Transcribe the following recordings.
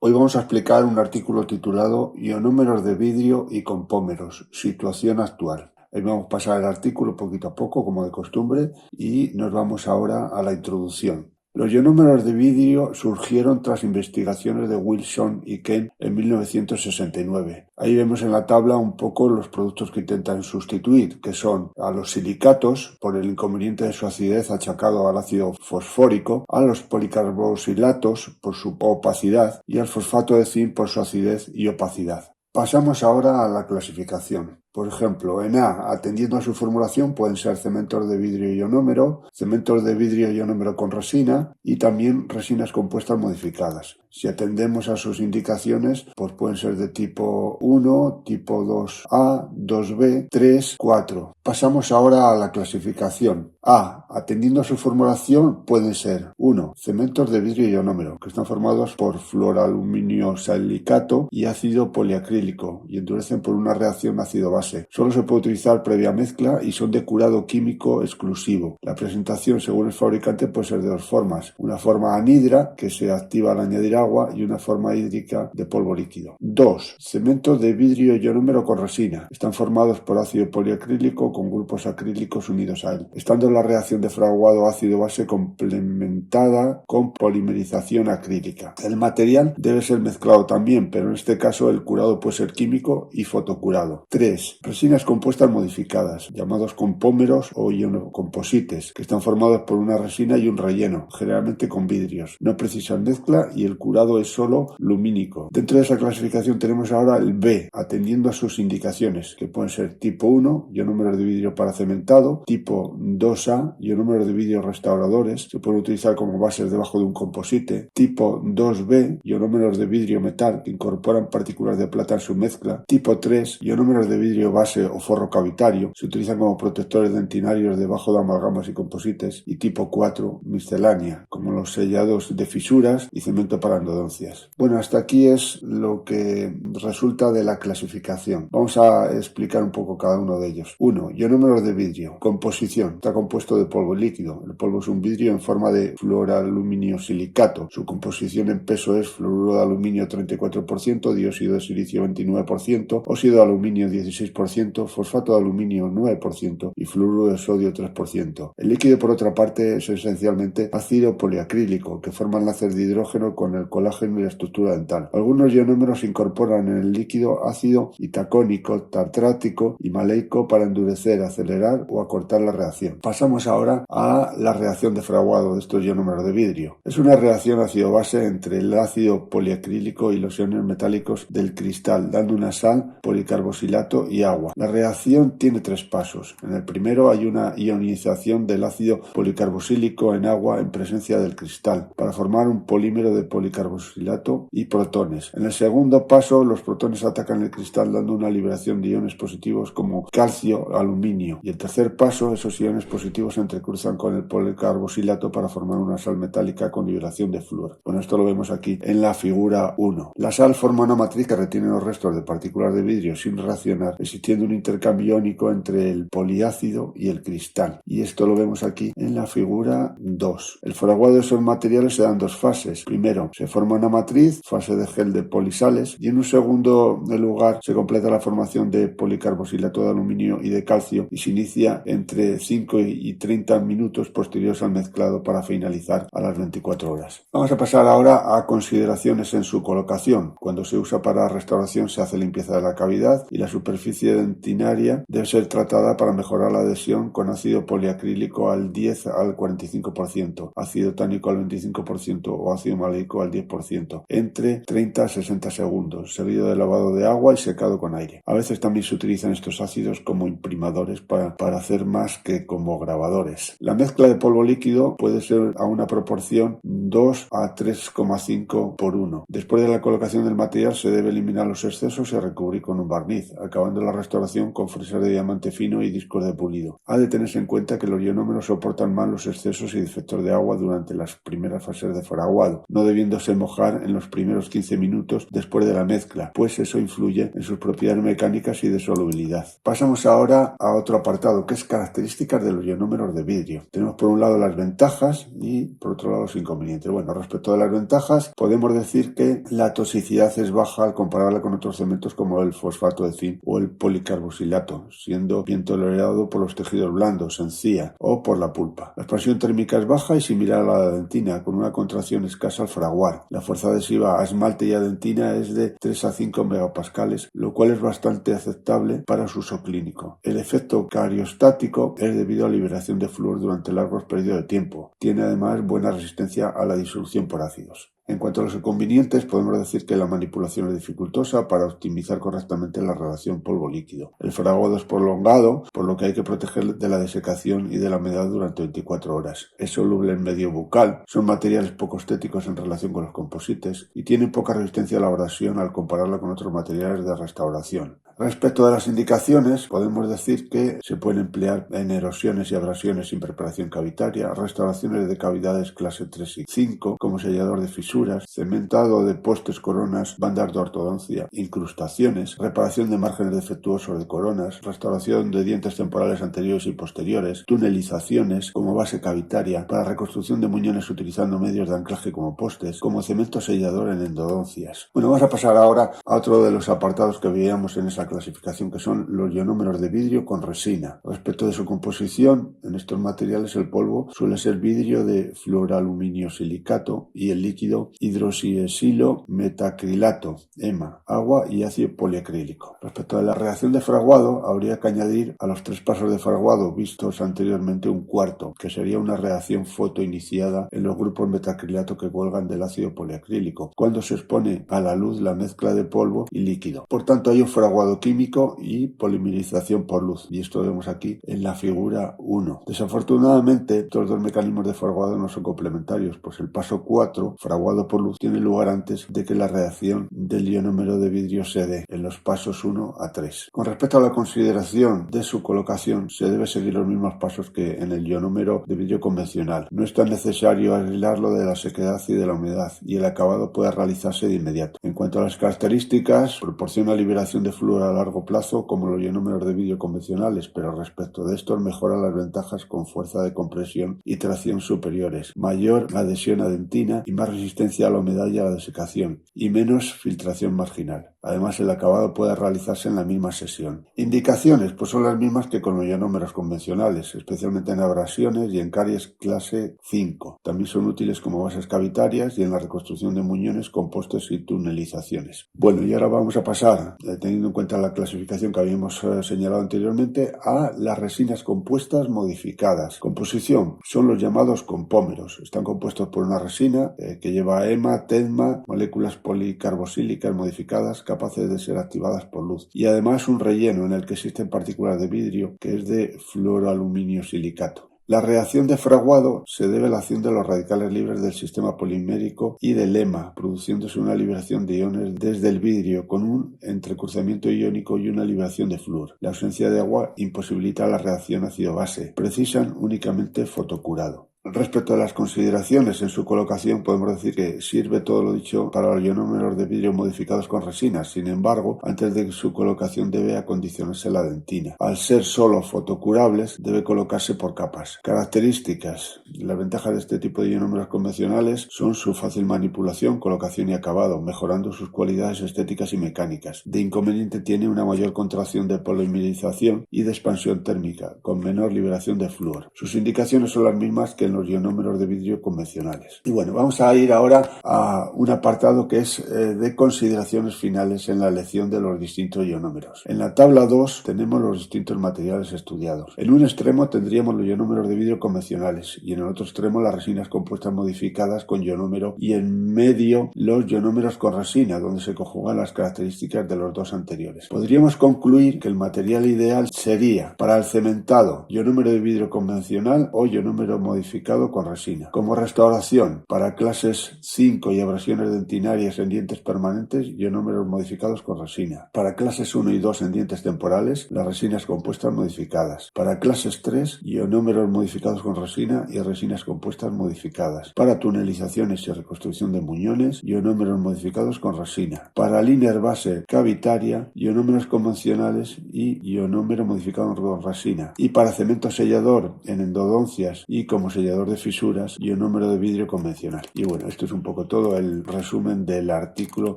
Hoy vamos a explicar un artículo titulado Ionómeros de vidrio y compómeros, situación actual. Ahí vamos a pasar el artículo poquito a poco, como de costumbre, y nos vamos ahora a la introduccción. Los ionómeros de vidrio surgieron tras investigaciones de Wilson y Kent en 1969. Ahí vemos en la tabla un poco los productos que intentan sustituir, que son a los silicatos, por el inconveniente de su acidez achacado al ácido fosfórico, a los policarbosilatos por su opacidad y al fosfato de zinc por su acidez y opacidad. Pasamos ahora a la clasificación. Por ejemplo, en A, atendiendo a su formulación, pueden ser cementos de vidrio ionómero, cementos de vidrio ionómero con resina y también resinas compuestas modificadas. Si atendemos a sus indicaciones, pues pueden ser de tipo 1, tipo 2A, 2B, 3, 4. Pasamos ahora a la clasificación. A, atendiendo a su formulación, pueden ser 1. Cementos de vidrio ionómero, que están formados por fluoraluminio silicato y ácido poliacrílico y endurecen por una reacción ácido-base. Solo se puede utilizar previa mezcla y son de curado químico exclusivo. La presentación, según el fabricante, puede ser de dos formas. Una forma anhidra, que se activa al añadir agua, y una forma hídrica de polvo líquido. 2. Cementos de vidrio ionómero con resina. Están formados por ácido poliacrílico con grupos acrílicos unidos a él, estando la reacción de fraguado ácido-base complementada con polimerización acrílica. El material debe ser mezclado también, pero en este caso el curado puede ser químico y fotocurado. 3. Resinas compuestas modificadas, llamados compómeros o ionocomposites, que están formados por una resina y un relleno, generalmente con vidrios. No precisan mezcla y el curado es solo lumínico. Dentro de esa clasificación tenemos ahora el B, atendiendo a sus indicaciones, que pueden ser tipo 1, ionómeros de vidrio para cementado, tipo 2A, ionómeros de vidrio restauradores, se pueden utilizar como bases debajo de un composite, tipo 2B, ionómeros de vidrio metal, que incorporan partículas de plata en su mezcla, tipo 3, ionómeros de vidrio base o forro cavitario, se utilizan como protectores dentinarios debajo de amalgamas y composites, y tipo 4, miscelánea, como los sellados de fisuras y cemento para endodoncias. Bueno, hasta aquí es lo que resulta de la clasificación. Vamos a explicar un poco cada uno de ellos. 1. Ionómeros de vidrio. Composición. Está compuesto de polvo líquido. El polvo es un vidrio en forma de fluoraluminio silicato. Su composición en peso es fluoruro de aluminio 34%, dióxido de silicio 29%, óxido de aluminio 16%, fosfato de aluminio 9% y fluoruro de sodio 3%. El líquido, por otra parte, es esencialmente ácido poliacrílico, que forma enlaces de hidrógeno con el colágeno y la estructura dental. Algunos ionómeros incorporan en el líquido ácido itacónico, tartrático y maleico para endurecer, acelerar o acortar la reacción. Pasamos ahora a la reacción de fraguado de estos ionómeros de vidrio. Es una reacción ácido-base entre el ácido poliacrílico y los iones metálicos del cristal, dando una sal, policarbosilato y agua. La reacción tiene 3 pasos. En el primero hay una ionización del ácido policarbosílico en agua en presencia del cristal para formar un polímero de policarbosilato y protones. En el segundo paso, los protones atacan el cristal dando una liberación de iones positivos como calcio, aluminio. Y el tercer paso, esos iones positivos se entrecruzan con el policarbosilato para formar una sal metálica con liberación de flúor. Bueno, esto lo vemos aquí en la figura 1. La sal forma una matriz que retiene los restos de partículas de vidrio sin reaccionar, existiendo un intercambio iónico entre el poliácido y el cristal. Y esto lo vemos aquí en la figura 2. El fraguado de esos materiales se da en 2 fases. Primero, se forma una matriz, fase de gel de polisales, y en un segundo lugar se completa la formación de policarbosilato de aluminio y de calcio y se inicia entre 5 y 30 minutos posteriores al mezclado para finalizar a las 24 horas. Vamos a pasar ahora a consideraciones en su colocación. Cuando se usa para restauración se hace limpieza de la cavidad y la superficie dentinaria debe ser tratada para mejorar la adhesión con ácido poliacrílico al 10 al 45%, ácido tánico al 25% o ácido maleico al 10%, entre 30 a 60 segundos, seguido de lavado de agua y secado con aire. A veces también se utilizan estos ácidos como imprimadores para hacer más que como grabadores. La mezcla de polvo líquido puede ser a una proporción 2 a 3,5 por 1. Después de la colocación del material se debe eliminar los excesos y recubrir con un barniz, acabando de la restauración con fresas de diamante fino y discos de pulido. Ha de tenerse en cuenta que los ionómeros soportan mal los excesos y defectos de agua durante las primeras fases de fraguado, no debiéndose mojar en los primeros 15 minutos después de la mezcla, pues eso influye en sus propiedades mecánicas y de solubilidad. Pasamos ahora a otro apartado, que es características de los ionómeros de vidrio. Tenemos por un lado las ventajas y por otro lado los inconvenientes. Bueno, respecto a las ventajas, podemos decir que la toxicidad es baja al compararla con otros cementos como el fosfato de zinc o el policarboxilato, siendo bien tolerado por los tejidos blandos, encía o por la pulpa. La expansión térmica es baja y similar a la de la dentina, con una contracción escasa al fraguar. La fuerza adhesiva a esmalte y a dentina es de 3 a 5 megapascales, lo cual es bastante aceptable para su uso clínico. El efecto cariostático es debido a la liberación de flúor durante largos periodos de tiempo. Tiene además buena resistencia a la disolución por ácidos. En cuanto a los inconvenientes, podemos decir que la manipulación es dificultosa para optimizar correctamente la relación polvo-líquido. El fraguado es prolongado, por lo que hay que proteger de la desecación y de la humedad durante 24 horas. Es soluble en medio bucal, son materiales poco estéticos en relación con los composites y tienen poca resistencia a la abrasión al compararla con otros materiales de restauración. Respecto de las indicaciones, podemos decir que se pueden emplear en erosiones y abrasiones sin preparación cavitaria, restauraciones de cavidades clase 3 y 5, como sellador de fisuras, cementado de postes, coronas, bandas de ortodoncia, incrustaciones, reparación de márgenes defectuosos de coronas, restauración de dientes temporales anteriores y posteriores, tunelizaciones como base cavitaria, para reconstrucción de muñones utilizando medios de anclaje como postes, como cemento sellador en endodoncias. Bueno, vamos a pasar ahora a otro de los apartados que veíamos en esa clasificación, que son los ionómeros de vidrio con resina. Respecto de su composición, en estos materiales el polvo suele ser vidrio de fluoraluminio silicato y el líquido hidroxiesilo metacrilato, EMA, agua y ácido poliacrílico. Respecto a la reacción de fraguado, habría que añadir a los 3 pasos de fraguado vistos anteriormente un cuarto, que sería una reacción fotoiniciada en los grupos metacrilato que cuelgan del ácido poliacrílico, cuando se expone a la luz la mezcla de polvo y líquido. Por tanto, hay un fraguado químico y polimerización por luz, y esto lo vemos aquí en la figura 1. Desafortunadamente, estos dos mecanismos de fraguado no son complementarios, pues el paso 4, fraguado por luz, tiene lugar antes de que la reacción del ionómero de vidrio se dé, en los pasos 1 a 3. Con respecto a la consideración de su colocación, se debe seguir los mismos pasos que en el ionómero de vidrio convencional. No es tan necesario aislarlo de la sequedad y de la humedad, y el acabado puede realizarse de inmediato. En cuanto a las características, proporciona liberación de flúor a largo plazo como los ionómeros de vidrio convencionales, pero respecto de estos mejora las ventajas con fuerza de compresión y tracción superiores, mayor adhesión a dentina y más resistencia a la humedad y a la desecación, y menos filtración marginal. Además, el acabado puede realizarse en la misma sesión. Indicaciones, pues son las mismas que con los ionómeros convencionales, especialmente en abrasiones y en caries clase 5. También son útiles como bases cavitarias y en la reconstrucción de muñones, compostes y tunelizaciones. Bueno, y ahora vamos a pasar, teniendo en cuenta la clasificación que habíamos señalado anteriormente, a las resinas compuestas modificadas. Composición, son los llamados compómeros. Están compuestos por una resina que lleva EMA, TEDMA, moléculas policarbosílicas modificadas capaces de ser activadas por luz, y además un relleno en el que existen partículas de vidrio que es de fluoroaluminio silicato. La reacción de fraguado se debe a la acción de los radicales libres del sistema polimérico y del EMA, produciéndose una liberación de iones desde el vidrio con un entrecruzamiento iónico y una liberación de flúor. La ausencia de agua imposibilita la reacción ácido-base. Precisan únicamente fotocurado. Respecto a las consideraciones en su colocación, podemos decir que sirve todo lo dicho para los ionómeros de vidrio modificados con resinas. Sin embargo, antes de su colocación debe acondicionarse la dentina. Al ser solo fotocurables, debe colocarse por capas. Características. Las ventajas de este tipo de ionómeros convencionales son su fácil manipulación, colocación y acabado, mejorando sus cualidades estéticas y mecánicas. De inconveniente tiene una mayor contracción de polimerización y de expansión térmica, con menor liberación de flúor. Sus indicaciones son las mismas que en los ionómeros de vidrio convencionales. Y bueno, vamos a ir ahora a un apartado que es de consideraciones finales en la elección de los distintos ionómeros. En la tabla 2 tenemos los distintos materiales estudiados. En un extremo tendríamos los ionómeros de vidrio convencionales y en el otro extremo las resinas compuestas modificadas con ionómero, y en medio los ionómeros con resina, donde se conjugan las características de los dos anteriores. Podríamos concluir que el material ideal sería para el cementado ionómero de vidrio convencional o ionómero modificado modificado con resina. Como restauración, para clases 5 y abrasiones dentinarias en dientes permanentes, ionómeros modificados con resina. Para clases 1 y 2 en dientes temporales, las resinas compuestas modificadas. Para clases 3, ionómeros modificados con resina y resinas compuestas modificadas. Para tunelizaciones y reconstrucción de muñones, ionómeros modificados con resina. Para liner base cavitaria, ionómeros convencionales y ionómero modificado con resina. Y para cemento sellador en endodoncias y como sellador de fisuras, ionómero de vidrio convencional. Y bueno, esto es un poco todo el resumen del artículo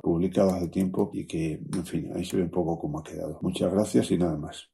publicado hace tiempo y que, en fin, ahí se ve un poco cómo ha quedado. Muchas gracias y nada más.